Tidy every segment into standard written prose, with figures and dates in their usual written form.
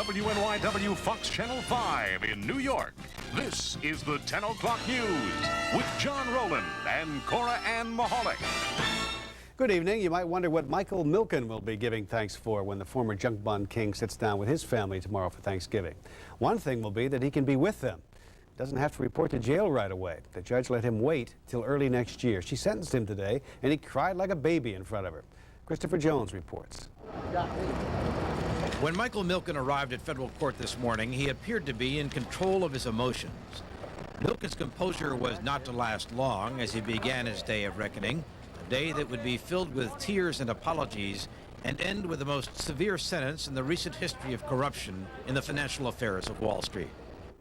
WNYW Fox Channel 5 in New York, this is the 10 o'clock news with John Rowland and Cora Ann Mahalik. Good evening. You might wonder what Michael Milken will be giving thanks for when the former junk bond king sits down with his family tomorrow for Thanksgiving. One thing will be that he can be with them. Doesn't have to report to jail right away. The judge let him wait till early next year. She sentenced him today, and he cried like a baby in front of her. Christopher Jones reports. When Michael Milken arrived at federal court this morning, he appeared to be in control of his emotions. Milken's composure was not to last long as he began his day of reckoning, a day that would be filled with tears and apologies and end with the most severe sentence in the recent history of corruption in the financial affairs of Wall Street.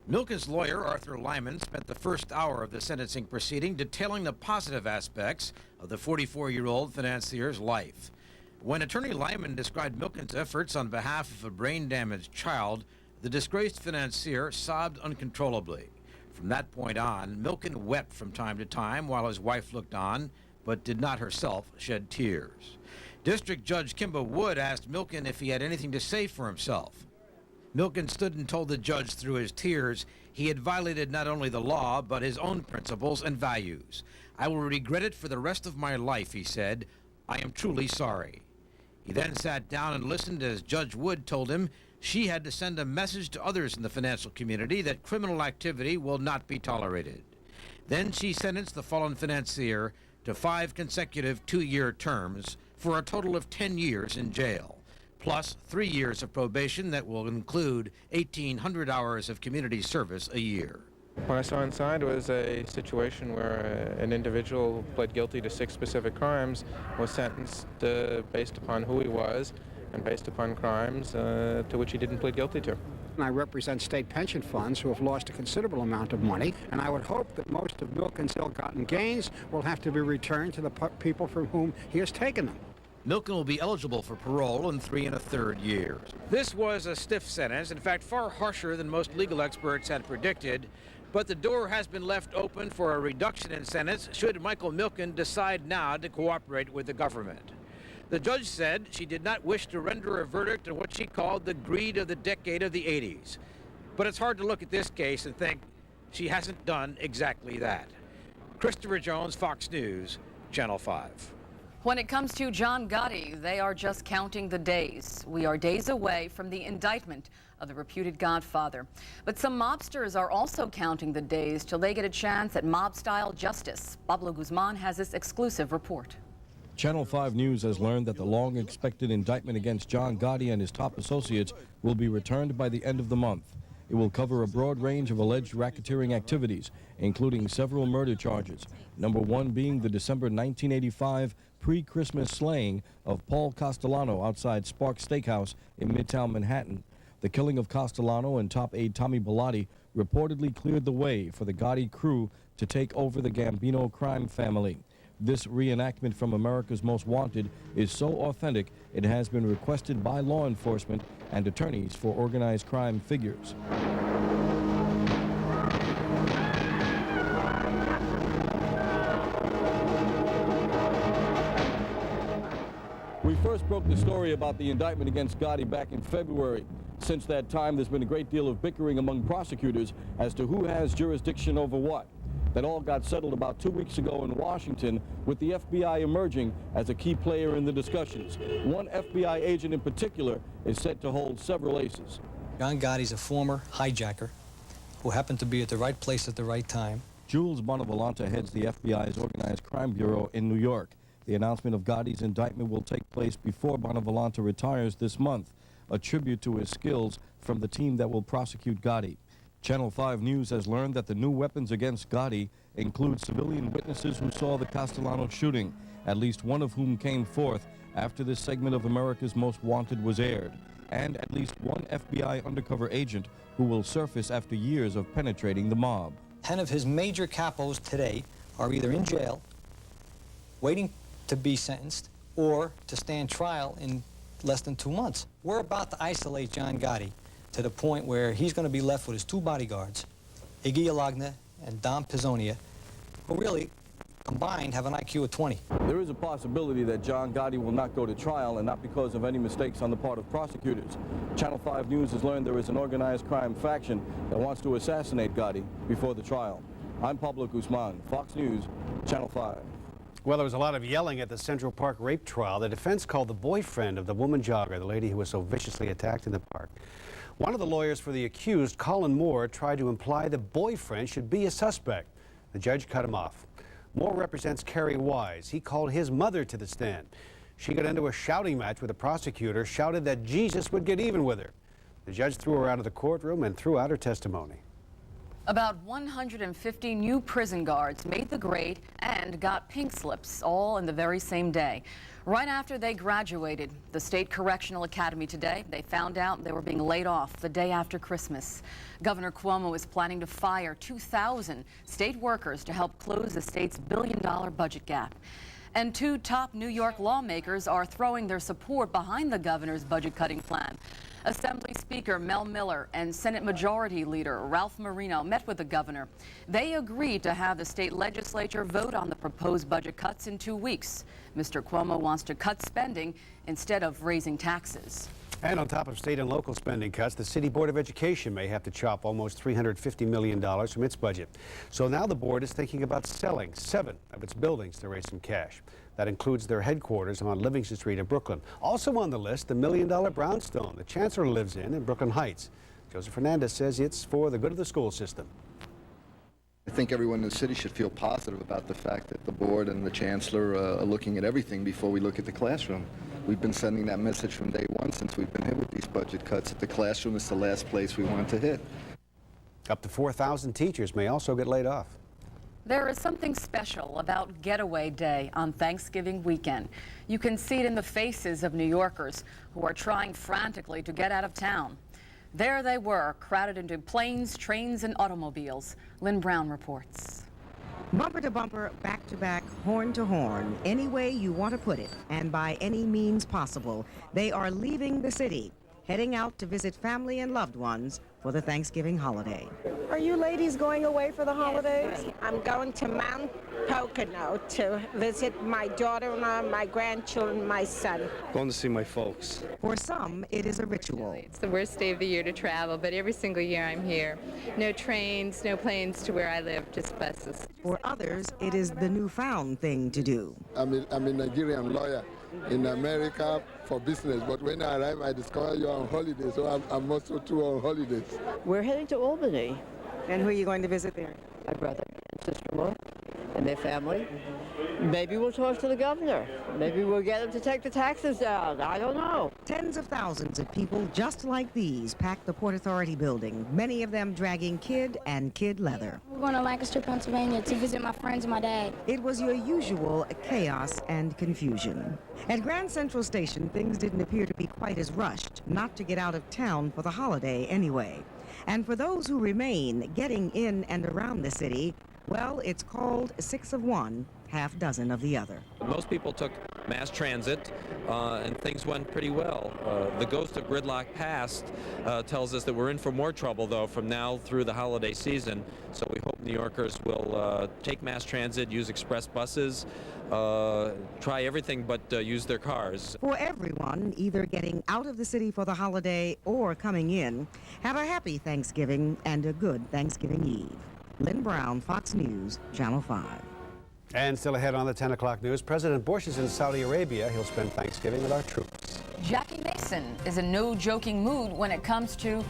Milken's lawyer, Arthur Lyman, spent the first hour of the sentencing proceeding detailing the positive aspects of the 44-year-old financier's life. When attorney Lyman described Milken's efforts on behalf of a brain-damaged child, the disgraced financier sobbed uncontrollably. From that point on, Milken wept from time to time while his wife looked on, but did not herself shed tears. District Judge Kimba Wood asked Milken if he had anything to say for himself. Milken stood and told the judge through his tears he had violated not only the law, but his own principles and values. "I will regret it for the rest of my life," he said. "I am truly sorry." He then sat down and listened as Judge Wood told him she had to send a message to others in the financial community that criminal activity will not be tolerated. Then she sentenced the fallen financier to 5 consecutive 2-year terms for a total of 10 years in jail, plus 3 years of probation that will include 1,800 hours of community service a year. What I saw inside was a situation where an individual who pled guilty to 6 specific crimes was sentenced based upon who he was and based upon crimes to which he didn't plead guilty to. I represent state pension funds who have lost a considerable amount of money, and I would hope that most of Milken's ill-gotten gains will have to be returned to the people from whom he has taken them. Milken will be eligible for parole in 3 1/3 years. This was a stiff sentence, in fact far harsher than most legal experts had predicted, but the door has been left open for a reduction in sentence should Michael Milken decide now to cooperate with the government. The judge said she did not wish to render a verdict on what she called the greed of the decade of the 80s. But it's hard to look at this case and think she hasn't done exactly that. Christopher Jones, Fox News, Channel 5. When it comes to John Gotti, they are just counting the days. We are days away from the indictment of the reputed Godfather. But some mobsters are also counting the days till they get a chance at mob-style justice. Pablo Guzman has this exclusive report. Channel 5 News has learned that the long-expected indictment against John Gotti and his top associates will be returned by the end of the month. It will cover a broad range of alleged racketeering activities, including several murder charges, number one being the December 1985 pre-Christmas slaying of Paul Castellano outside Spark Steakhouse in Midtown Manhattan. The killing of Castellano and top aide Tommy Bellotti reportedly cleared the way for the Gotti crew to take over the Gambino crime family. This reenactment from America's Most Wanted is so authentic it has been requested by law enforcement and attorneys for organized crime figures. We first broke the story about the indictment against Gotti back in February. Since that time, there's been a great deal of bickering among prosecutors as to who has jurisdiction over what. That all got settled about 2 weeks ago in Washington, with the FBI emerging as a key player in the discussions. One FBI agent in particular is set to hold several aces. John Gotti's a former hijacker who happened to be at the right place at the right time. Jules Bonavolanta heads the FBI's Organized Crime Bureau in New York. The announcement of Gotti's indictment will take place before Bonavolanta retires this month, a tribute to his skills from the team that will prosecute Gotti. Channel 5 News has learned that the new weapons against Gotti include civilian witnesses who saw the Castellano shooting, at least one of whom came forth after this segment of America's Most Wanted was aired, and at least one FBI undercover agent who will surface after years of penetrating the mob. 10 of his major capos today are either in jail, waiting to be sentenced, or to stand trial in less than 2 months. We're about to isolate John Gotti to the point where he's going to be left with his 2 bodyguards, Iggy Alagna and Dom Pizzonia, who really combined have an IQ of 20. There is a possibility that John Gotti will not go to trial, and not because of any mistakes on the part of prosecutors. Channel 5 News has learned there is an organized crime faction that wants to assassinate Gotti before the trial. I'm Pablo Guzman, Fox News, Channel 5. Well, there was a lot of yelling at the Central Park rape trial. The defense called the boyfriend of the woman jogger, the lady who was so viciously attacked in the park. One of the lawyers for the accused, Colin Moore, tried to imply the boyfriend should be a suspect. The judge cut him off. Moore represents Kerry Wise. He called his mother to the stand. She got into a shouting match with the prosecutor, shouted that Jesus would get even with her. The judge threw her out of the courtroom and threw out her testimony. About 150 new prison guards made the grade and got pink slips, all in the very same day. Right after they graduated the State Correctional Academy today, they found out they were being laid off the day after Christmas. Governor Cuomo is planning to fire 2,000 state workers to help close the state's billion-dollar budget gap. And two top New York lawmakers are throwing their support behind the governor's budget-cutting plan. Assembly Speaker Mel Miller and Senate Majority Leader Ralph Marino met with the governor. They agreed to have the state legislature vote on the proposed budget cuts in 2 weeks. Mr. Cuomo wants to cut spending instead of raising taxes. And on top of state and local spending cuts, the City Board of Education may have to chop almost $350 million from its budget. So now the board is thinking about selling 7 of its buildings to raise some cash. That includes their headquarters on Livingston Street in Brooklyn. Also on the list, the $1 million brownstone the chancellor lives in Brooklyn Heights. Joseph Fernandez says it's for the good of the school system. I think everyone in the city should feel positive about the fact that the board and the chancellor are looking at everything before we look at the classroom. We've been sending that message from day one since we've been hit with these budget cuts, that the classroom is the last place we want to hit. Up to 4,000 teachers may also get laid off. There is something special about Getaway Day on Thanksgiving weekend. You can see it in the faces of New Yorkers who are trying frantically to get out of town. There they were, crowded into planes, trains, and automobiles. Lynn Brown reports. Bumper to bumper, back to back, horn to horn, any way you want to put it, and by any means possible, they are leaving the city, heading out to visit family and loved ones for the Thanksgiving holiday. Are you ladies going away for the holidays? I'm going to Mount Pocono to visit my daughter-in-law, my grandchildren, my son. Going to see my folks. For some, it is a ritual. It's the worst day of the year to travel, but every single year I'm here. No trains, no planes to where I live, just buses. For others, it is the newfound thing to do. I'm a Nigerian lawyer in America for business, but when I arrive, I discover you're on holiday, so I'm also too on holidays. We're heading to Albany. And who are you going to visit there? My brother and sister-in-law and their family. Maybe we'll talk to the governor. Maybe we'll get him to take the taxes down. I don't know. Tens of thousands of people just like these packed the Port Authority building, many of them dragging kid and kid leather. We're going to Lancaster, Pennsylvania to visit my friends and my dad. It was your usual chaos and confusion. At Grand Central Station, things didn't appear to be quite as rushed, not to get out of town for the holiday anyway. And for those who remain, getting in and around the city, well, it's called 6 of one, half dozen of the other. Most people took mass transit, and things went pretty well. The ghost of gridlock past tells us that we're in for more trouble, though, from now through the holiday season. So we hope New Yorkers will take mass transit, use express buses, try everything but use their cars. For everyone, either getting out of the city for the holiday or coming in, have a happy Thanksgiving and a good Thanksgiving Eve. Lynn Brown, Fox News, Channel 5. And still ahead on the 10 o'clock news, President Bush is in Saudi Arabia. He'll spend Thanksgiving with our troops. Jackie Mason is in no joking mood when it comes to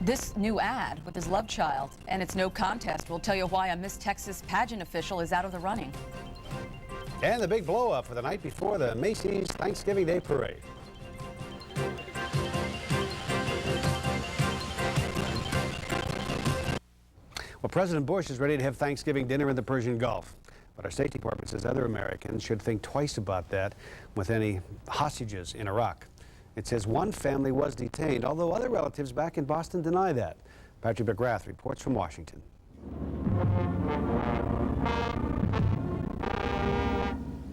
this new ad with his love child, and it's no contest. We'll tell you why a Miss Texas pageant official is out of the running. And the big blow-up for the night before the Macy's Thanksgiving Day Parade. Well, President Bush is ready to have Thanksgiving dinner in the Persian Gulf. But our State Department says other Americans should think twice about that with any hostages in Iraq. It says one family was detained, although other relatives back in Boston deny that. Patrick McGrath reports from Washington.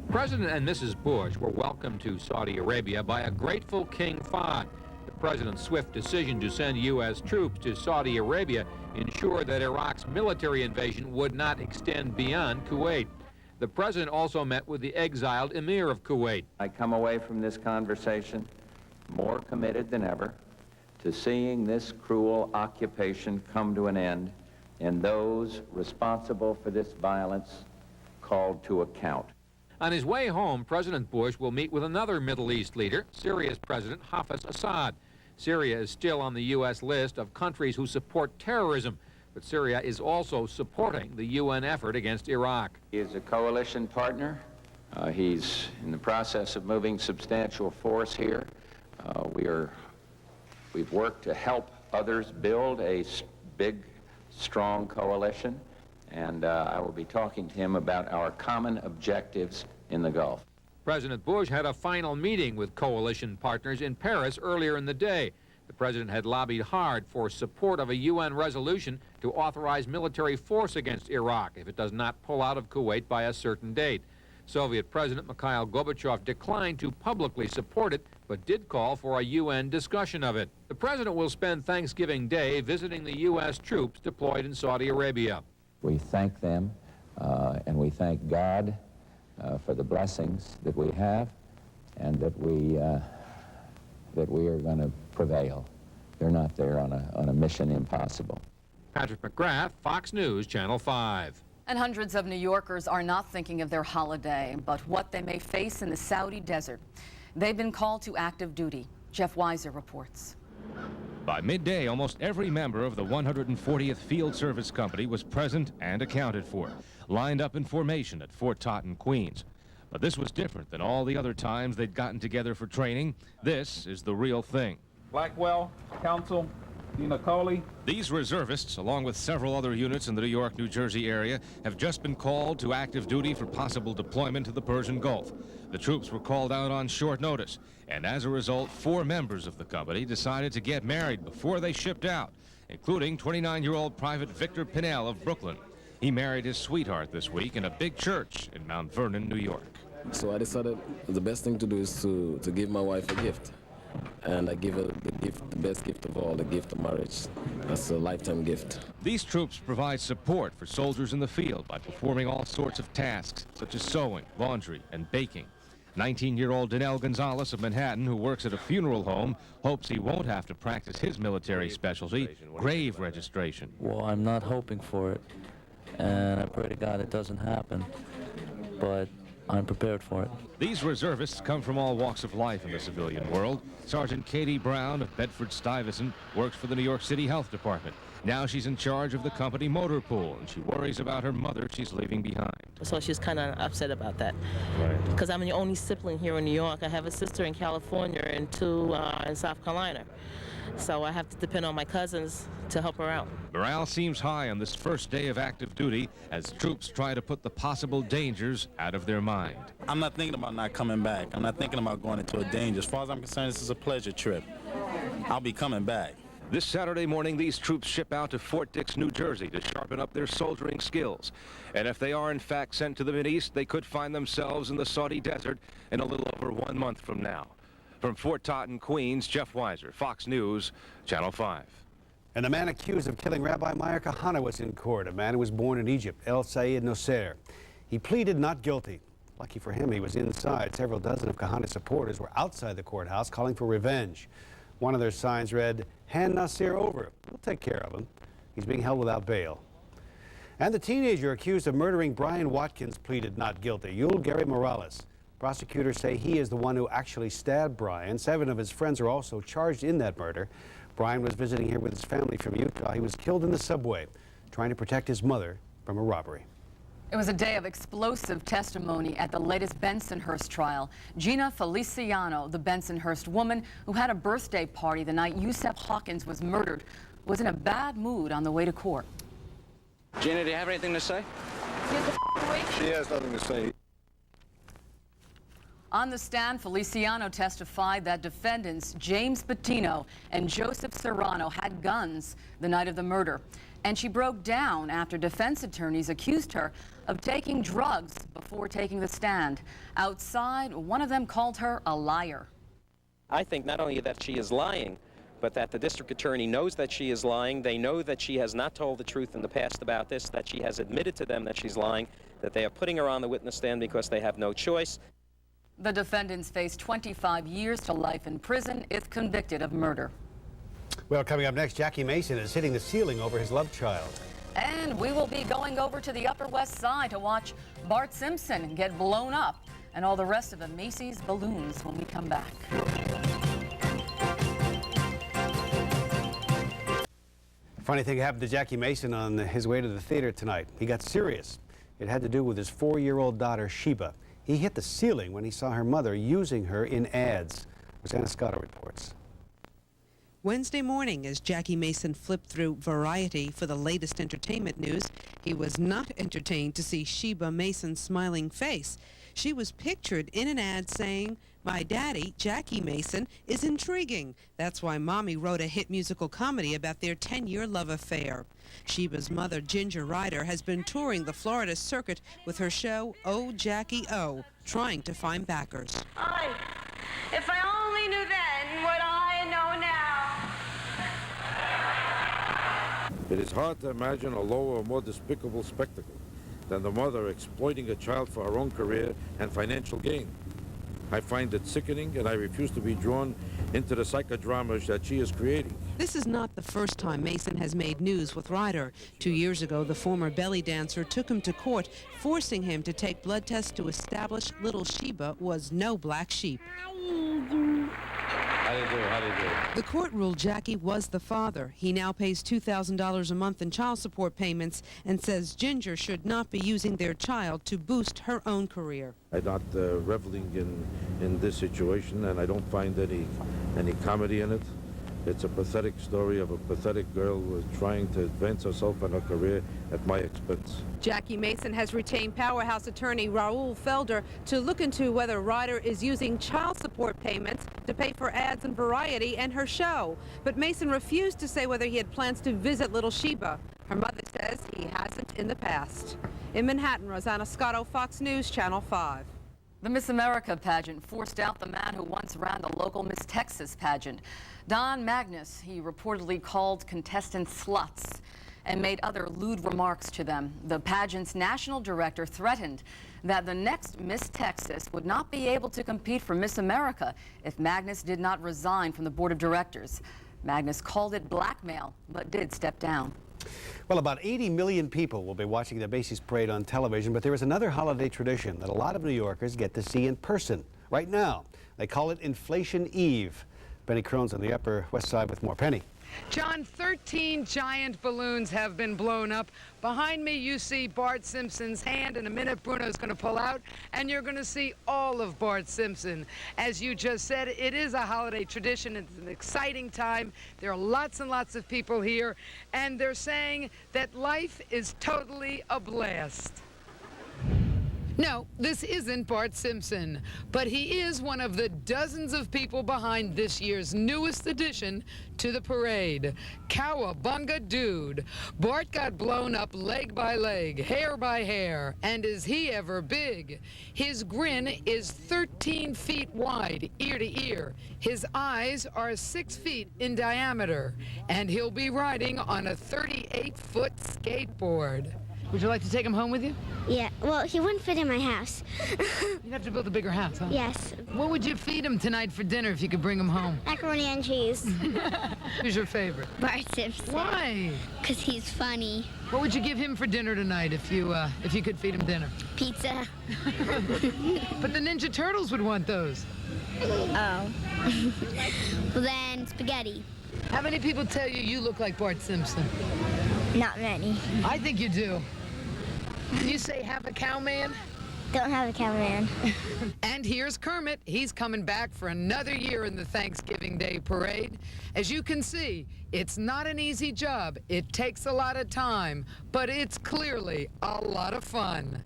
President and Mrs. Bush were welcomed to Saudi Arabia by a grateful King Fahd. The President's swift decision to send U.S. troops to Saudi Arabia ensured that Iraq's military invasion would not extend beyond Kuwait. The President also met with the exiled Emir of Kuwait. I come away from this conversation more committed than ever to seeing this cruel occupation come to an end and those responsible for this violence called to account. On his way home, President Bush will meet with another Middle East leader, Syria's President Hafez Assad. Syria is still on the U.S. list of countries who support terrorism, but Syria is also supporting the UN effort against Iraq. He is a coalition partner. He's in the process of moving substantial force here. We've worked to help others build a big, strong coalition, and I will be talking to him about our common objectives in the Gulf. President Bush had a final meeting with coalition partners in Paris earlier in the day. The president had lobbied hard for support of a UN resolution to authorize military force against Iraq if it does not pull out of Kuwait by a certain date. Soviet President Mikhail Gorbachev declined to publicly support it, but did call for a UN discussion of it. The president will spend Thanksgiving Day visiting the U.S. troops deployed in Saudi Arabia. We thank them, and we thank God for the blessings that we have, and that we are going to prevail. They're not there on a mission impossible. Patrick McGrath, Fox News, Channel 5. And hundreds of New Yorkers are not thinking of their holiday, but what they may face in the Saudi desert. They've been called to active duty. Jeff Weiser reports. By midday, almost every member of the 140th Field Service Company was present and accounted for, lined up in formation at Fort Totten, Queens. But this was different than all the other times they'd gotten together for training. This is the real thing. Blackwell, Council, Dina Coley. These reservists, along with several other units in the New York, New Jersey area, have just been called to active duty for possible deployment to the Persian Gulf. The troops were called out on short notice, and as a result, 4 members of the company decided to get married before they shipped out, including 29-year-old Private Victor Pinnell of Brooklyn. He married his sweetheart this week in a big church in Mount Vernon, New York. So I decided the best thing to do is to give my wife a gift. And I give her the best gift of all, the gift of marriage. That's a lifetime gift. These troops provide support for soldiers in the field by performing all sorts of tasks, such as sewing, laundry, and baking. 19-year-old Danelle Gonzalez of Manhattan, who works at a funeral home, hopes he won't have to practice his military specialty, grave registration. Well, I'm not hoping for it, and I pray to God it doesn't happen, but I'm prepared for it. These reservists come from all walks of life in the civilian world. Sergeant Katie Brown of Bedford-Stuyvesant works for the New York City Health Department. Now she's in charge of the company motor pool, and she worries about her mother she's leaving behind. So she's kind of upset about that. Right. Because I'm the only sibling here in New York. I have a sister in California and 2 in South Carolina. So I have to depend on my cousins to help her out. Morale seems high on this first day of active duty as troops try to put the possible dangers out of their mind. I'm not thinking about not coming back. I'm not thinking about going into a danger. As far as I'm concerned, this is a pleasure trip. I'll be coming back. This Saturday morning, these troops ship out to Fort Dix, New Jersey to sharpen up their soldiering skills. And if they are in fact sent to the Mideast, they could find themselves in the Saudi desert in a little over 1 month from now. From Fort Totten, Queens, Jeff Weiser, Fox News, Channel 5. And the man accused of killing Rabbi Meir Kahane was in court. A man who was born in Egypt, El Sayed Nosser. He pleaded not guilty. Lucky for him, he was inside. Several dozen of Kahane's supporters were outside the courthouse calling for revenge. One of their signs read, "Hand Nasser over. We'll take care of him." He's being held without bail. And the teenager accused of murdering Brian Watkins pleaded not guilty. Yul Gary Morales. Prosecutors say he is the one who actually stabbed Brian. 7 of his friends are also charged in that murder. Brian was visiting here with his family from Utah. He was killed in the subway, trying to protect his mother from a robbery. It was a day of explosive testimony at the latest Bensonhurst trial. Gina Feliciano, the Bensonhurst woman who had a birthday party the night Yusef Hawkins was murdered, was in a bad mood on the way to court. Gina, do you have anything to say? She has nothing to say. On the stand, Feliciano testified that defendants James Patino and Joseph Serrano had guns the night of the murder. And she broke down after defense attorneys accused her of taking drugs before taking the stand. Outside, one of them called her a liar. I think not only that she is lying, but that the district attorney knows that she is lying. They know that she has not told the truth in the past about this, that she has admitted to them that she's lying, that they are putting her on the witness stand because they have no choice. The defendants face 25 years to life in prison if convicted of murder. Well, coming up next, Jackie Mason is hitting the ceiling over his love child. And we will be going over to the Upper West Side to watch Bart Simpson get blown up and all the rest of the Macy's balloons when we come back. Funny thing happened to Jackie Mason on his way to the theater tonight. He got serious. It had to do with his 4-year-old daughter, Sheba. He hit the ceiling when he saw her mother using her in ads. Rosanna Scotto reports. Wednesday morning, as Jackie Mason flipped through Variety for the latest entertainment news, he was not entertained to see Sheba Mason's smiling face. She was pictured in an ad saying, "My daddy, Jackie Mason, is intriguing. That's why Mommy wrote a hit musical comedy about their 10-year love affair." Sheba's mother, Ginger Ryder, has been touring the Florida circuit with her show, Oh, Jackie O, trying to find backers. If I only knew then what I know now. It is hard to imagine a lower or more despicable spectacle than the mother exploiting a child for her own career and financial gain. I find it sickening, and I refuse to be drawn into the psychodramas that she is creating. This is not the first time Mason has made news with Ryder. 2 years ago, the former belly dancer took him to court, forcing him to take blood tests to establish little Sheba was no black sheep. How do you do? How do you do? The court ruled Jackie was the father. He now pays $2,000 a month in child support payments and says Ginger should not be using their child to boost her own career. I'm not reveling in this situation, and I don't find any comedy in it. It's a pathetic story of a pathetic girl who is trying to advance herself in her career at my expense. Jackie Mason has retained powerhouse attorney Raul Felder to look into whether Ryder is using child support payments to pay for ads in Variety and her show. But Mason refused to say whether he had plans to visit little Sheba. Her mother says he hasn't in the past. In Manhattan, Rosanna Scotto, Fox News, Channel 5. The Miss America pageant forced out the man who once ran the local Miss Texas pageant. Don Magnus, he reportedly called contestants sluts and made other lewd remarks to them. The pageant's national director threatened that the next Miss Texas would not be able to compete for Miss America if Magnus did not resign from the board of directors. Magnus called it blackmail, but did step down. Well, about 80 million people will be watching the Macy's parade on television, but there is another holiday tradition that a lot of New Yorkers get to see in person right now. They call it Inflation Eve. Penny Crone's on the Upper West Side with more. Penny. John, 13 giant balloons have been blown up. Behind me, you see Bart Simpson's hand. In a minute, Bruno's going to pull out, and you're going to see all of Bart Simpson. As you just said, it is a holiday tradition. It's an exciting time. There are lots and lots of people here, and they're saying that life is totally a blast. No, this isn't Bart Simpson, but he is one of the dozens of people behind this year's newest addition to the parade. Cowabunga dude. Bart got blown up leg by leg, hair by hair, and is he ever big? His grin is 13 feet wide, ear to ear. His eyes are 6 feet in diameter, and he'll be riding on a 38-foot skateboard. Would you like to take him home with you? Yeah, well, he wouldn't fit in my house. You'd have to build a bigger house, huh? Yes. What would you feed him tonight for dinner if you could bring him home? Macaroni and cheese. Who's your favorite? Bart Simpson. Why? Because he's funny. What would you give him for dinner tonight if you could feed him dinner? Pizza. But the Ninja Turtles would want those. Oh. Well, then spaghetti. How many people tell you you look like Bart Simpson? Not many. I think you do. You say have a cow man? Don't have a cow man. And here's Kermit. He's coming back for another year in the Thanksgiving Day parade. As you can see, it's not an easy job. It takes a lot of time, but it's clearly a lot of fun.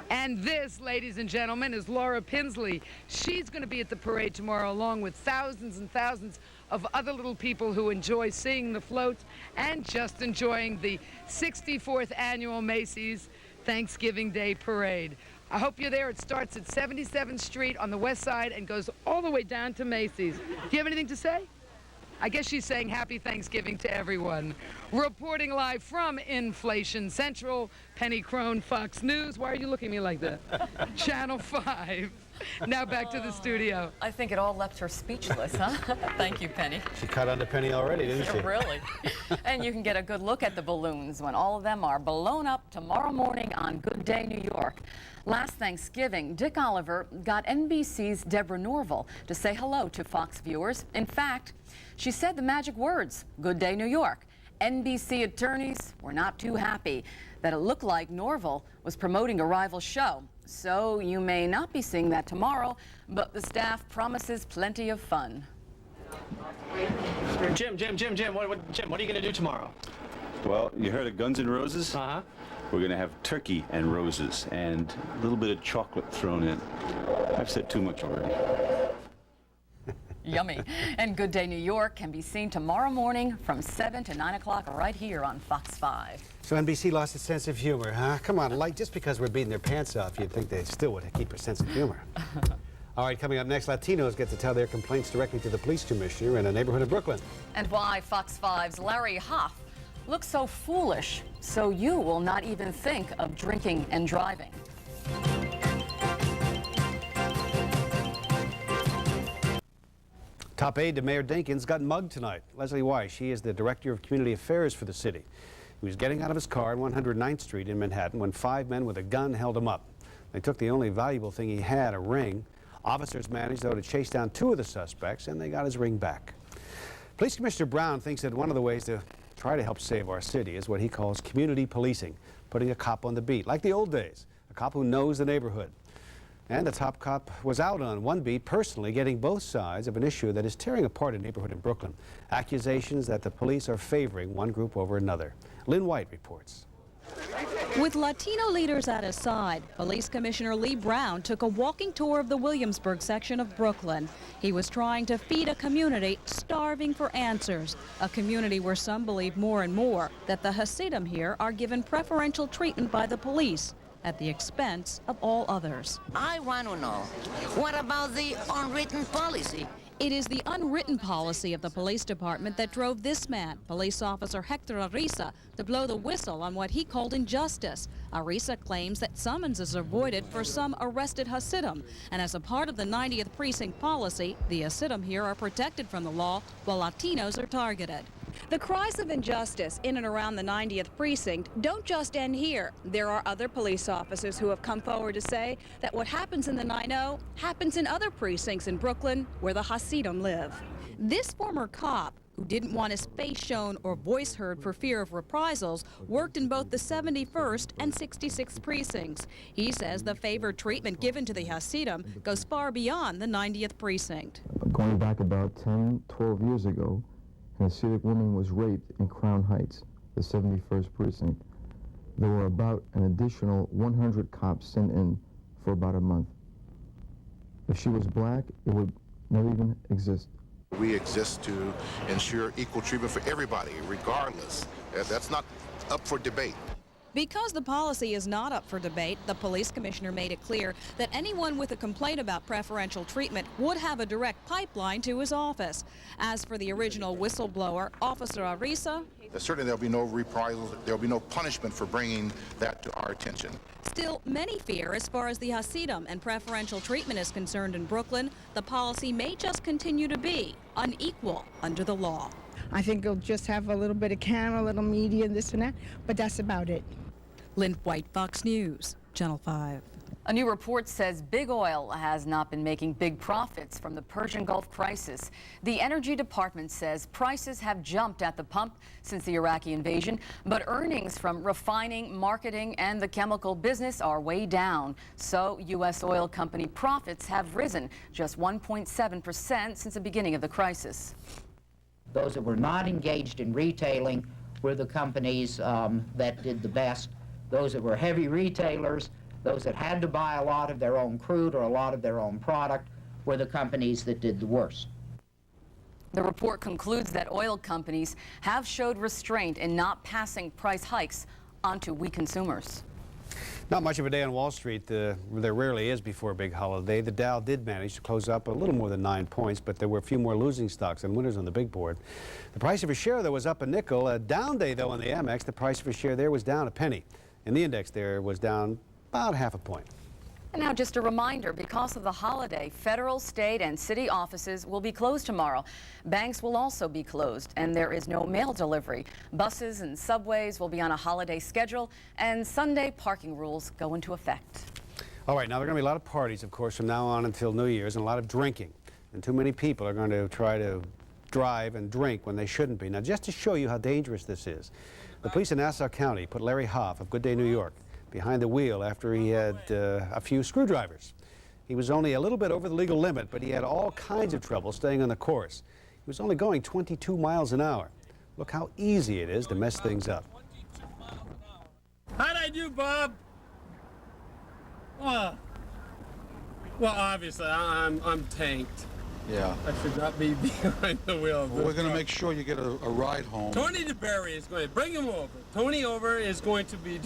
And this, ladies and gentlemen, is Laura Pinsley. She's going to be at the parade tomorrow along with thousands and thousands of other little people who enjoy seeing the floats and just enjoying the 64th annual Macy's Thanksgiving Day Parade. I hope you're there. It starts at 77th Street on the west side and goes all the way down to Macy's. Do you have anything to say? I guess she's saying happy Thanksgiving to everyone. Reporting live from Inflation Central, Penny Crone, Fox News. Why are you looking at me like that? Channel 5. Now back to the studio. I think it all left her speechless, huh? Thank you, Penny. She caught on to Penny already, didn't she? Really. And you can get a good look at the balloons when all of them are blown up tomorrow morning on Good Day New York. Last Thanksgiving, Dick Oliver got NBC's Deborah Norville to say hello to Fox viewers. In fact, she said the magic words, Good Day New York. NBC attorneys were not too happy that it looked like Norville was promoting a rival show. So you may not be seeing that tomorrow, but the staff promises plenty of fun. Jim, what are you going to do tomorrow? Well, you heard of Guns N' Roses? Uh-huh. We're going to have turkey and roses and a little bit of chocolate thrown in. I've said too much already. Yummy. And Good Day New York can be seen tomorrow morning from 7 to 9 o'clock right here on Fox 5. So NBC lost its sense of humor, huh? Come on, like, just because we're beating their pants off, you'd think they still would keep a sense of humor. All right, coming up next, Latinos get to tell their complaints directly to the police commissioner in a neighborhood of Brooklyn. And why Fox 5's Larry Hoff looks so foolish, so you will not even think of drinking and driving. Top aide to Mayor Dinkins got mugged tonight. Leslie Weiss, she is the Director of Community Affairs for the city. He was getting out of his car on 109th Street in Manhattan when 5 men with a gun held him up. They took the only valuable thing he had, a ring. Officers managed, though, to chase down 2 of the suspects, and they got his ring back. Police Commissioner Brown thinks that one of the ways to try to help save our city is what he calls community policing, putting a cop on the beat, like the old days, a cop who knows the neighborhood. And the top cop was out on one beat, personally getting both sides of an issue that is tearing apart a neighborhood in Brooklyn. Accusations that the police are favoring one group over another. Lynn White reports. With Latino leaders at his side, Police Commissioner Lee Brown took a walking tour of the Williamsburg section of Brooklyn. He was trying to feed a community starving for answers, a community where some believe more and more that the Hasidim here are given preferential treatment by the police at the expense of all others. I want to know, what about the unwritten policy? It is the unwritten policy of the police department that drove this man, police officer Hector Arisa, to blow the whistle on what he called injustice. Arisa claims that summonses are voided for some arrested Hasidim, and as a part of the 90th precinct policy, the Hasidim here are protected from the law while Latinos are targeted. The cries of injustice in and around the 90th precinct don't just end here. There are other police officers who have come forward to say that what happens in the 90 happens in other precincts in Brooklyn where the Hasidim live. This former cop, who didn't want his face shown or voice heard for fear of reprisals, worked in both the 71st and 66th precincts. He says the favored treatment given to the Hasidim goes far beyond the 90th precinct. Going back about 10, 12 years ago, an Hasidic woman was raped in Crown Heights, the 71st precinct. There were about an additional 100 cops sent in for about a month. If she was black, it would never even exist. We exist to ensure equal treatment for everybody, regardless. That's not up for debate. Because the policy is not up for debate, the police commissioner made it clear that anyone with a complaint about preferential treatment would have a direct pipeline to his office. As for the original whistleblower, Officer Arisa, certainly there'll be no reprisals, there'll be no punishment for bringing that to our attention. Still, many fear as far as the Hasidim and preferential treatment is concerned in Brooklyn, the policy may just continue to be unequal under the law. I think it'll just have a little bit of camera, a little media, and this and that, but that's about it. Lynn White, Fox News, Channel 5. A new report says big oil has not been making big profits from the Persian Gulf crisis. The Energy Department says prices have jumped at the pump since the Iraqi invasion, but earnings from refining, marketing, and the chemical business are way down. So U.S. oil company profits have risen just 1.7% since the beginning of the crisis. Those that were not engaged in retailing were the companies that did the best. Those that were heavy retailers, those that had to buy a lot of their own crude or a lot of their own product, were the companies that did the worst. The report concludes that oil companies have showed restraint in not passing price hikes onto we consumers. Not much of a day on Wall Street. There rarely is before a big holiday. The Dow did manage to close up a little more than 9 points, but there were a few more losing stocks than winners on the big board. The price of a share, though, was up a nickel. A down day, though, on the Amex. The price of a share there was down a penny. And the index there was down about half a point. And now just a reminder, because of the holiday, federal, state, and city offices will be closed tomorrow. Banks will also be closed, and there is no mail delivery. Buses and subways will be on a holiday schedule, and Sunday parking rules go into effect. All right, now there are going to be a lot of parties, of course, from now on until New Year's, and a lot of drinking. And too many people are going to try to drive and drink when they shouldn't be. Now, just to show you how dangerous this is, the police in Nassau County put Larry Hoff of Good Day, New York, behind the wheel after he had a few screwdrivers. He was only a little bit over the legal limit, but he had all kinds of trouble staying on the course. He was only going 22 miles an hour. Look how easy it is to mess things up. How'd I do, Bob? Well, obviously, I'm tanked. Yeah. I should not be behind the wheel of this We're going to car. make sure you get a ride home. Tony DeBerry is going to bring him over. Tony over is going to be...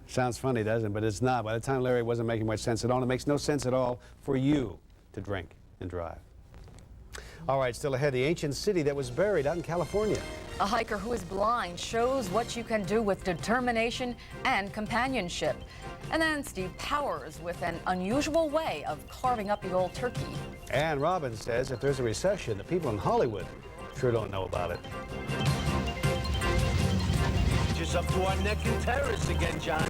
Sounds funny, doesn't it? But it's not. By the time Larry wasn't making much sense at all. It makes no sense at all for you to drink and drive. All right, still ahead, the ancient city that was buried out in California. A hiker who is blind shows what you can do with determination and companionship. And then Steve Powers with an unusual way of carving up the old turkey. And Robin says if there's a recession, the people in Hollywood sure don't know about it. Just up to our neck in terrorists again, John.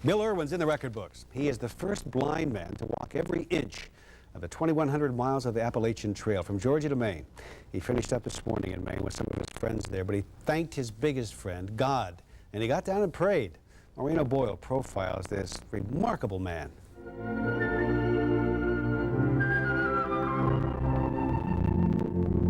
Bill Irwin's in the record books. He is the first blind man to walk every inch of the 2,100 miles of the Appalachian Trail from Georgia to Maine. He finished up this morning in Maine with some of his friends there, but he thanked his biggest friend, God, and he got down and prayed. Maureen O'Boyle profiles this remarkable man.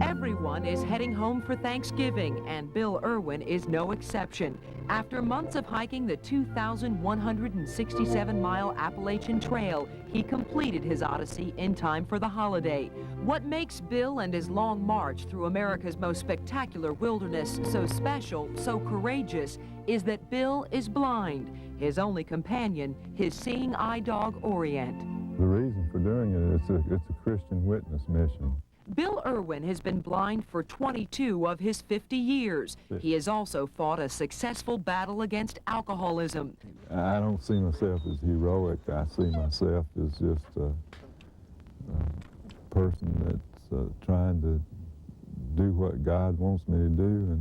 Everyone is heading home for Thanksgiving, and Bill Irwin is no exception. After months of hiking the 2,167-mile Appalachian Trail, he completed his odyssey in time for the holiday. What makes Bill and his long march through America's most spectacular wilderness so special, so courageous, is that Bill is blind. His only companion, his seeing eye dog, Orient. The reason for doing it is it's a Christian witness mission. Bill Irwin has been blind for 22 of his 50 years. He has also fought a successful battle against alcoholism. I don't see myself as heroic. I see myself as just a person that's trying to do what God wants me to do,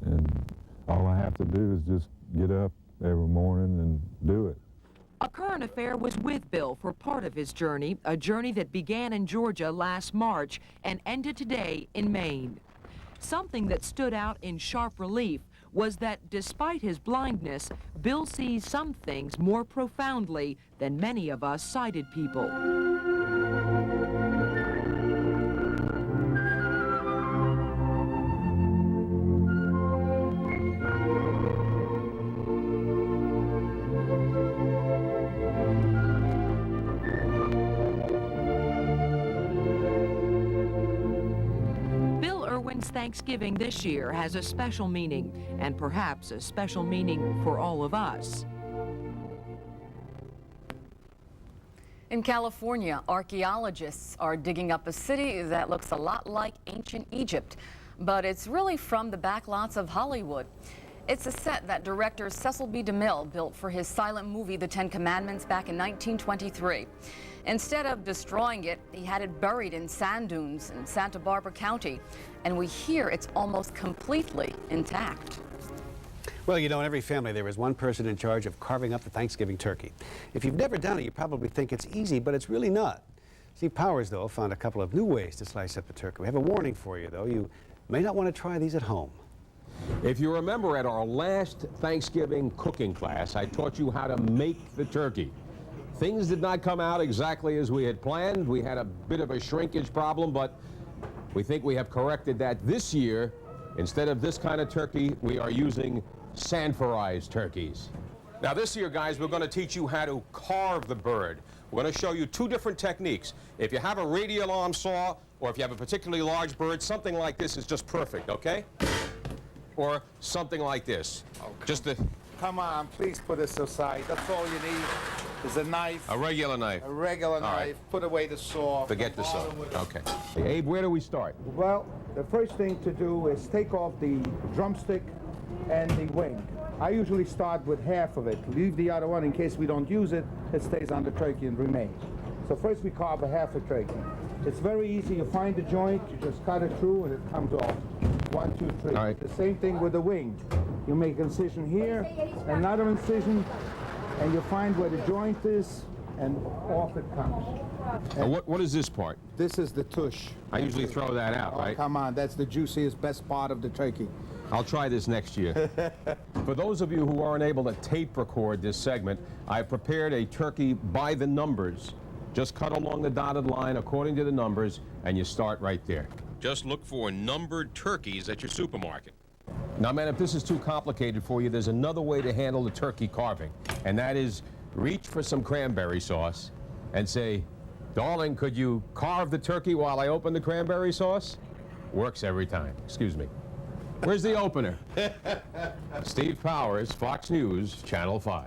and all I have to do is just get up every morning and do it. A current affair was with Bill for part of his journey, a journey that began in Georgia last March and ended today in Maine. Something that stood out in sharp relief was that despite his blindness, Bill sees some things more profoundly than many of us sighted people. Thanksgiving this year has a special meaning, and perhaps a special meaning for all of us. In California, archaeologists are digging up a city that looks a lot like ancient Egypt, but it's really from the backlots of Hollywood. It's a set that director Cecil B. DeMille built for his silent movie, The Ten Commandments, back in 1923. Instead of destroying it, he had it buried in sand dunes in Santa Barbara County, and we hear it's almost completely intact. Well, you know, in every family there is one person in charge of carving up the Thanksgiving turkey. If you've never done it, you probably think it's easy, but it's really not. Steve Powers, though, found a couple of new ways to slice up the turkey. We have a warning for you, though. You may not want to try these at home. If you remember, at our last Thanksgiving cooking class, I taught you how to make the turkey. Things did not come out exactly as we had planned. We had a bit of a shrinkage problem, but we think we have corrected that this year. Instead of this kind of turkey, we are using Sanforized turkeys. Now this year, guys, we're going to teach you how to carve the bird. We're going to show you two different techniques. If you have a radial arm saw, or if you have a particularly large bird, something like this is just perfect, okay? or something like this? Just a... Come on, please put this aside. That's all you need is a knife. A regular knife. A regular knife. Right. Put away the saw. Forget the saw. Okay. Hey, Abe, where do we start? Well, the first thing to do is take off the drumstick and the wing. I usually start with half of it. Leave the other one in case we don't use it. It stays on the turkey and remains. So first we carve a half a turkey. It's very easy. You find the joint, you just cut it through, and it comes off. 1, 2, 3. All right. The same thing with the wing. You make an incision here, another incision, and you find where the joint is, and off it comes. What is this part? This is the tush. I usually throw that out, right? Come on, that's the juiciest, best part of the turkey. I'll try this next year. For those of you who aren't able to tape record this segment, I've prepared a turkey by the numbers. Just cut along the dotted line according to the numbers, and you start right there. Just look for numbered turkeys at your supermarket. Now, man, if this is too complicated for you, there's another way to handle the turkey carving, and that is reach for some cranberry sauce and say, "Darling, could you carve the turkey while I open the cranberry sauce?" Works every time. Excuse me. Where's the opener? Steve Powers, Fox News, Channel 5.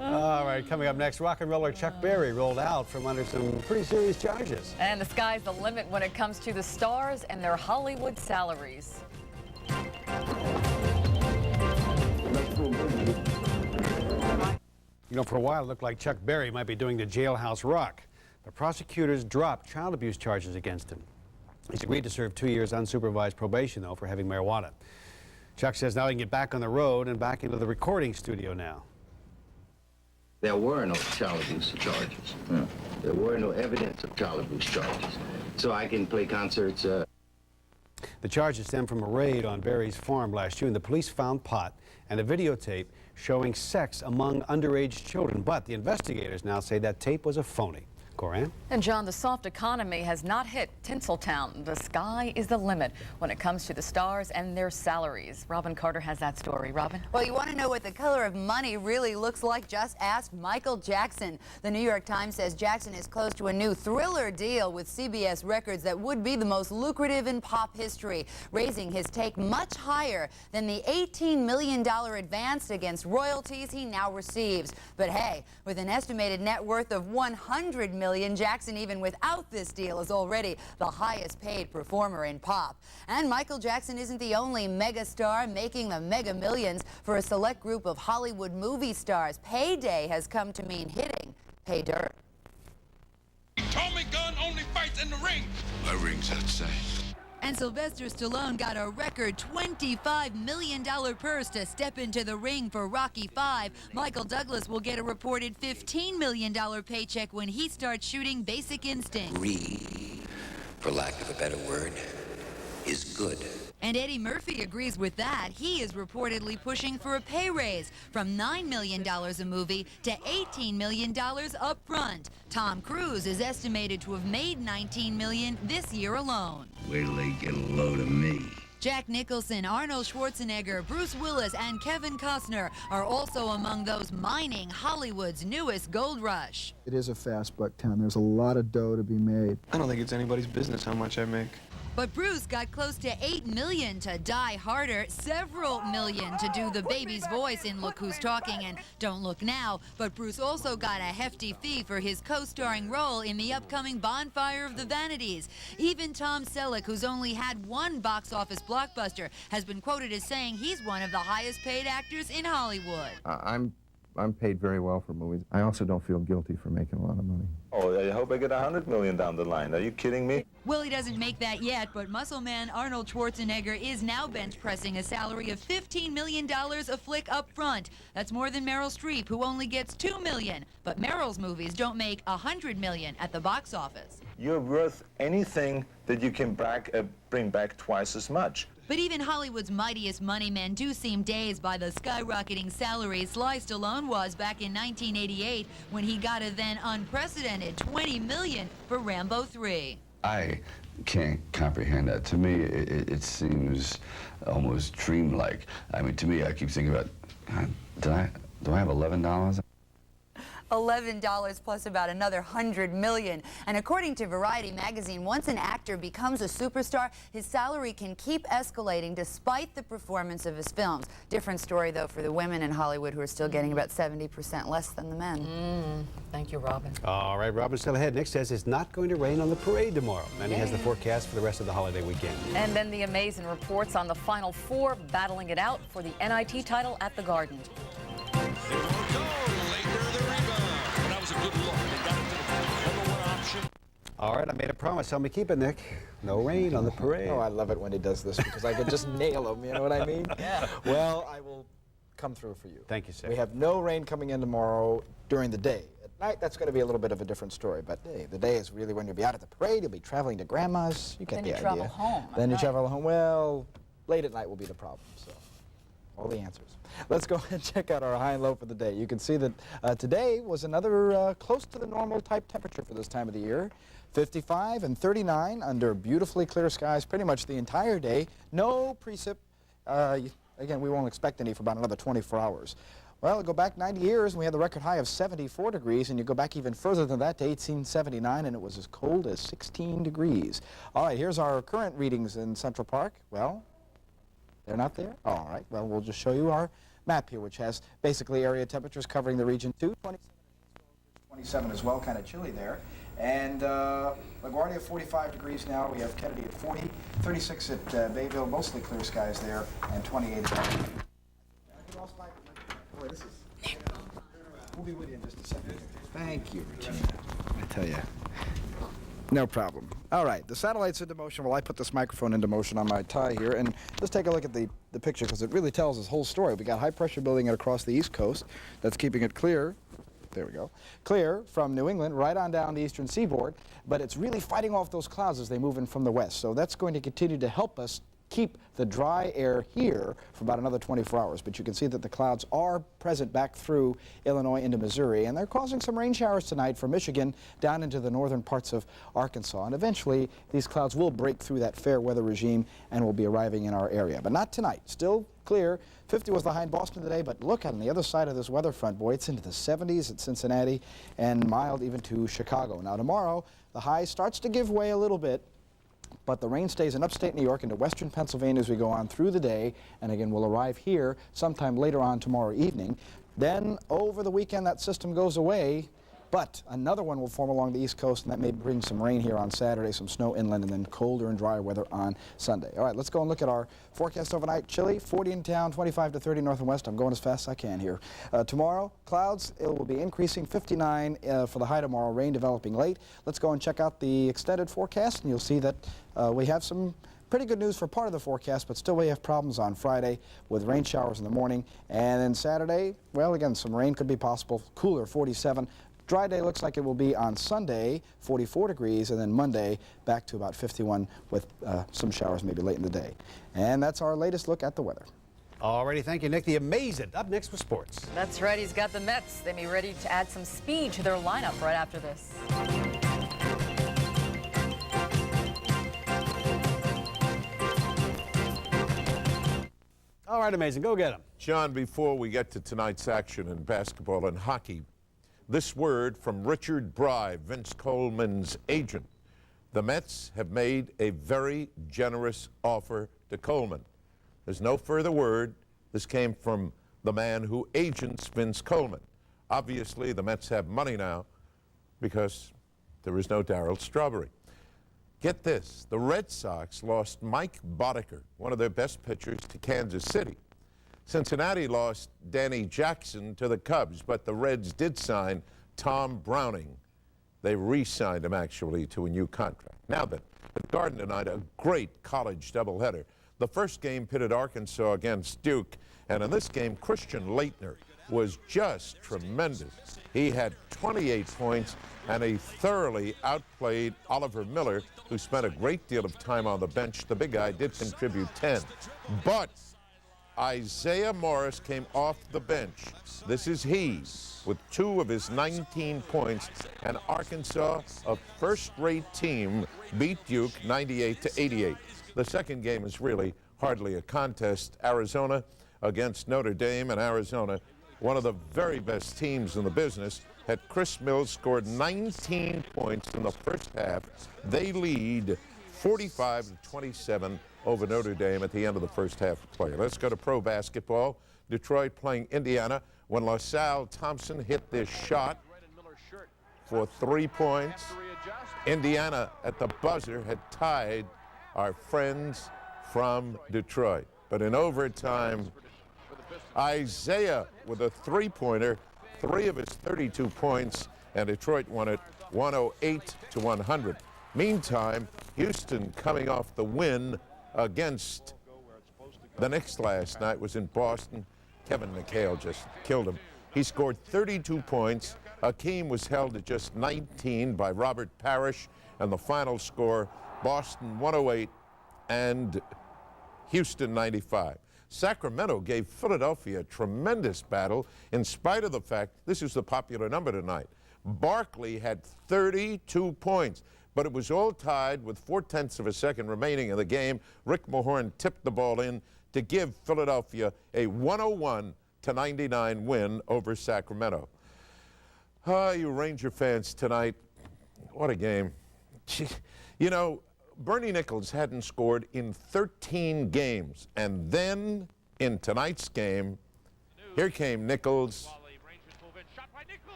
All right, coming up next, rock and roller Chuck Berry rolled out from under some pretty serious charges. And the sky's the limit when it comes to the stars and their Hollywood salaries. You know, for a while it looked like Chuck Berry might be doing the jailhouse rock, but prosecutors dropped child abuse charges against him. He's agreed to serve 2 years unsupervised probation, though, for having marijuana. Chuck says now he can get back on the road and back into the recording studio now. There were no child abuse charges. There were no evidence of child abuse charges. So I can play concerts. The charges stem from a raid on Berry's farm last June. The police found pot and a videotape showing sex among underage children, but the investigators now say that tape was a phony. Coran? And John, the soft economy has not hit Tinseltown. The sky is the limit when it comes to the stars and their salaries. Robin Carter has that story. Robin? Well, you want to know what the color of money really looks like? Just ask Michael Jackson. The New York Times says Jackson is close to a new thriller deal with CBS Records that would be the most lucrative in pop history, raising his take much higher than the $18 million advance against royalties he now receives. But hey, with an estimated net worth of $100 million, Jackson, even without this deal, is already the highest paid performer in pop. And Michael Jackson isn't the only megastar making the mega millions. For a select group of Hollywood movie stars, payday has come to mean hitting pay dirt. Tommy Gunn only fights in the ring. My ring's outside. And Sylvester Stallone got a record $25 million purse to step into the ring for Rocky V. Michael Douglas will get a reported $15 million paycheck when he starts shooting Basic Instinct. Greed, for lack of a better word, is good. And Eddie Murphy agrees with that. He is reportedly pushing for a pay raise from $9 million a movie to $18 million up front. Tom Cruise is estimated to have made $19 million this year alone. Wait till they get a load of me. Jack Nicholson, Arnold Schwarzenegger, Bruce Willis, and Kevin Costner are also among those mining Hollywood's newest gold rush. It is a fast buck town. There's a lot of dough to be made. I don't think it's anybody's business how much I make. But Bruce got close to $8 million to Die Harder, several million to do the baby's voice in Look Who's Talking and Don't Look Now. But Bruce also got a hefty fee for his co-starring role in the upcoming Bonfire of the Vanities. Even Tom Selleck, who's only had one box office blockbuster, has been quoted as saying he's one of the highest paid actors in Hollywood. I'm paid very well for movies. I also don't feel guilty for making a lot of money. Oh, I hope I get $100 million down the line. Are you kidding me? Well, he doesn't make that yet, but muscle man Arnold Schwarzenegger is now bench pressing a salary of $15 million a flick up front. That's more than Meryl Streep, who only gets $2 million. But Meryl's movies don't make $100 million at the box office. You're worth anything that you can bring back twice as much. But even Hollywood's mightiest money men do seem dazed by the skyrocketing salaries Sly Stallone was back in 1988 when he got a then unprecedented $20 million for Rambo 3. I can't comprehend that. To me, it seems almost dreamlike. I mean, to me, I keep thinking about, do I have $11? $11 plus about another $100 million. And according to Variety magazine, once an actor becomes a superstar, his salary can keep escalating despite the performance of his films. Different story, though, for the women in Hollywood who are still getting about 70% less than the men. Thank you, Robin. All right, Robin, still ahead. Nick says it's not going to rain on the parade tomorrow. And he has the forecast for the rest of the holiday weekend. And then the amazing reports on the Final Four battling it out for the NIT title at the Garden. All right, I made a promise. Help me keep it, Nick. No rain on the parade. Oh, I love it when he does this because I can just nail him, you know what I mean? Yeah. Well, I will come through for you. Thank you, sir. We have no rain coming in tomorrow during the day. At night, that's going to be a little bit of a different story, but hey, the day is really when you'll be out at the parade, you'll be traveling to Grandma's. You get the idea. Then you travel home. Then you travel home. Well, late at night will be the problem, so all the answers. Let's go and check out our high and low for the day. You can see that today was another close to the normal type temperature for this time of the year. 55 and 39 under beautifully clear skies pretty much the entire day. No precip. Again, we won't expect any for about another 24 hours. Well, go back 90 years and we had the record high of 74 degrees, and you go back even further than that to 1879 and it was as cold as 16 degrees. All right, here's our current readings in Central Park. Well, they're not there? All right, well, we'll just show you our map here, which has basically area temperatures covering the region too. 27 as well, kind of chilly there. And LaGuardia 45 degrees now. We have Kennedy at 40, 36 at Bayville, mostly clear skies there, and 28 at Boy, this is... We'll be with you in just a second. Thank you, Regina. I tell you. No problem. All right, the satellite's into motion. Well, I put this microphone into motion on my tie here, and let's take a look at the picture because it really tells this whole story. We got high pressure building it across the East Coast. That's keeping it clear. There we go. Clear from New England right on down the eastern seaboard, but it's really fighting off those clouds as they move in from the west. So that's going to continue to help us keep the dry air here for about another 24 hours. But you can see that the clouds are present back through Illinois into Missouri, and they're causing some rain showers tonight from Michigan down into the northern parts of Arkansas. And eventually, these clouds will break through that fair weather regime and will be arriving in our area. But not tonight. Still clear. 50 was the high in Boston today, but look on the other side of this weather front, boy, it's into the 70s at Cincinnati and mild even to Chicago. Now tomorrow, the high starts to give way a little bit, but the rain stays in upstate New York into western Pennsylvania as we go on through the day, and again, we'll arrive here sometime later on tomorrow evening. Then over the weekend, that system goes away, but another one will form along the East Coast, and that may bring some rain here on Saturday, some snow inland, and then colder and drier weather on Sunday. All right, let's go and look at our forecast overnight. Chilly, 40 in town, 25 to 30 north and west. I'm going as fast as I can here. Tomorrow, clouds, it will be increasing, 59 for the high tomorrow, rain developing late. Let's go and check out the extended forecast, and you'll see that we have some pretty good news for part of the forecast, but still we have problems on Friday with rain showers in the morning. And then Saturday, well, again, some rain could be possible, cooler, 47. Dry day looks like it will be on Sunday, 44 degrees, and then Monday back to about 51 with some showers maybe late in the day. And that's our latest look at the weather. Alrighty, thank you, Nick. The Amazing up next with sports. That's right, he's got the Mets. They may be ready to add some speed to their lineup right after this. All right, Amazing, go get him. John, before we get to tonight's action in basketball and hockey, this word from Richard Bry, Vince Coleman's agent. The Mets have made a very generous offer to Coleman. There's no further word. This came from the man who agents Vince Coleman. Obviously, the Mets have money now because there is no Darryl Strawberry. Get this, the Red Sox lost Mike Boddicker, one of their best pitchers, to Kansas City. Cincinnati lost Danny Jackson to the Cubs, but the Reds did sign Tom Browning. They re-signed him, actually, to a new contract. Now then, at the Garden tonight, a great college doubleheader. The first game pitted Arkansas against Duke, and in this game, Christian Laettner was just tremendous. He had 28 points, and he thoroughly outplayed Oliver Miller, who spent a great deal of time on the bench. The big guy did contribute 10. But Isaiah Morris came off the bench. This is he, with 2 of his 19 points, and Arkansas, a first-rate team, beat Duke 98-88. The second game is really hardly a contest. Arizona against Notre Dame, and Arizona, one of the very best teams in the business, had Chris Mills scored 19 points in the first half. They lead 45-27 over Notre Dame at the end of the first half of play. Let's go to pro basketball. Detroit playing Indiana when LaSalle Thompson hit this shot for 3 points. Indiana at the buzzer had tied our friends from Detroit. But in overtime, Isaiah with a three-pointer, 3 of his 32 points, and Detroit won it 108-100. Meantime, Houston coming off the win against the Knicks last night was in Boston. Kevin McHale just killed him. He scored 32 points. Hakeem was held at just 19 by Robert Parrish, and the final score, Boston 108 and Houston 95. Sacramento gave Philadelphia a tremendous battle in spite of the fact this is the popular number tonight. Barkley had 32 points, but it was all tied with 0.4 of a second remaining in the game. Rick Mahorn tipped the ball in to give Philadelphia a 101-99 win over Sacramento. You Ranger fans tonight, what a game. You know, Bernie Nichols hadn't scored in 13 games, and then in tonight's game, here came Nichols.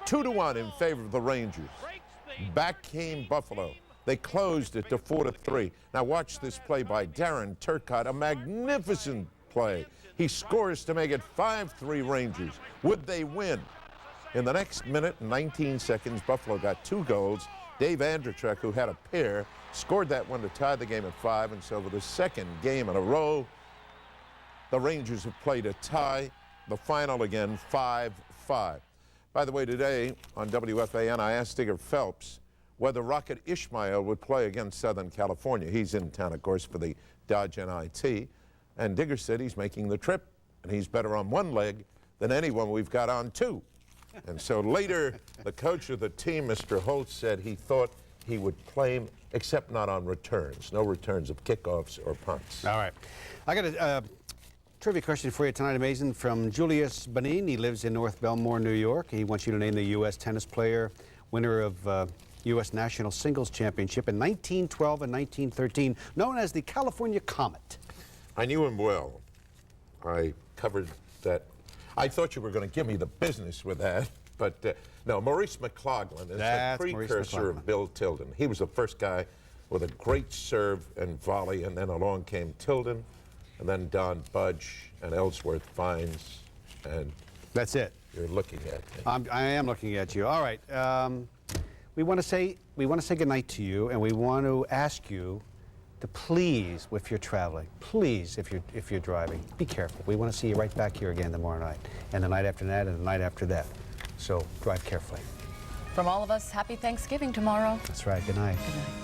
2-1 in favor of the Rangers. Back came Buffalo. They closed it to 4-3. Now watch this play by Darren Turcotte, a magnificent play. He scores to make it 5-3 Rangers. Would they win? In the next minute and 19 seconds, Buffalo got 2 goals. Dave Andrechek, who had a pair, scored that one to tie the game at 5, and so for the second game in a row, the Rangers have played a tie. The final again, 5-5. By the way, today on WFAN, I asked Digger Phelps whether Rocket Ishmael would play against Southern California. He's in town, of course, for the Dodge NIT, and Digger said he's making the trip, and he's better on one leg than anyone we've got on 2. And so later, the coach of the team, Mr. Holtz, said he thought he would play him, except not on returns. No returns of kickoffs or punts. All right. I got a trivia question for you tonight, Amazing, from Julius Benin. He lives in North Belmore, New York. He wants you to name the U.S. tennis player, winner of U.S. National Singles Championship in 1912 and 1913, known as the California Comet. I knew him well. I covered that. I thought you were going to give me the business with that, but no, Maurice McLaughlin is the precursor of Bill Tilden. He was the first guy with a great serve and volley, and then along came Tilden, and then Don Budge and Ellsworth Fines, and that's it. You're looking at me. I am looking at you. All right. We want to say goodnight to you, and we want to ask you to please, if you're traveling, please, if you're driving, be careful. We want to see you right back here again tomorrow night, and the night after that, and the night after that. So drive carefully. From all of us, happy Thanksgiving tomorrow. That's right. Good night. Good night.